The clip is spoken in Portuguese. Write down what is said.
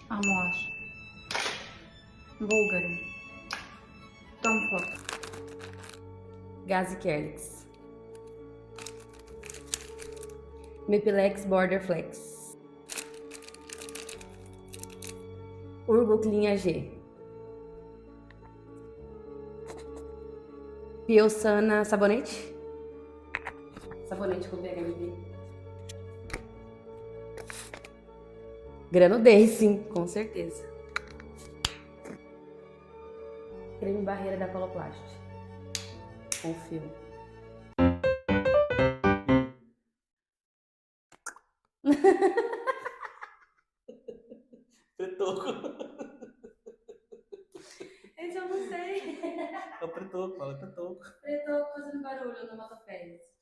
Amor. Búlgaro. Tom Ford. Gazi Kerlix. Mepilex Border Flex. Urgo Linha G. Piosana Sabonete. Sabonete com PHMB. Granudez, sim, com certeza. Creme barreira da Coloplast. Confio. Pretoco. Esse eu não sei. É o pretoco, fala pretoco. Pretoco fazendo barulho no Motopés.